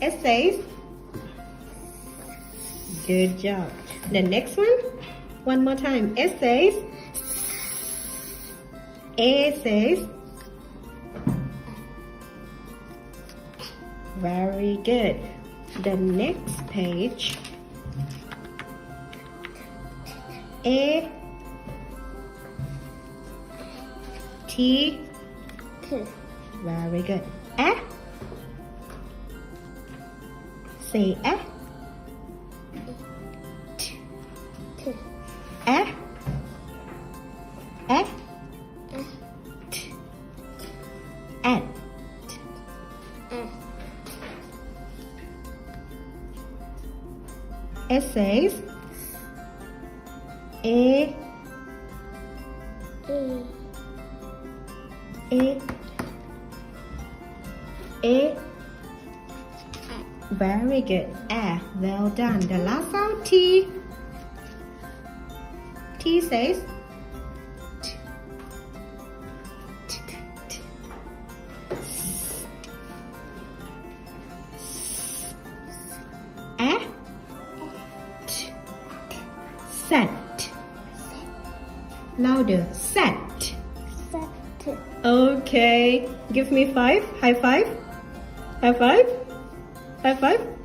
Essays. Good job. The next one more time. Essays. Essays. Very good. The next page. A T. Very good. A. Say A. A. A. T. At. Essays. A. Very good. Well done. The last sound T. T says set. Louder. Set. Okay. Give me 5. High five. High five. High five.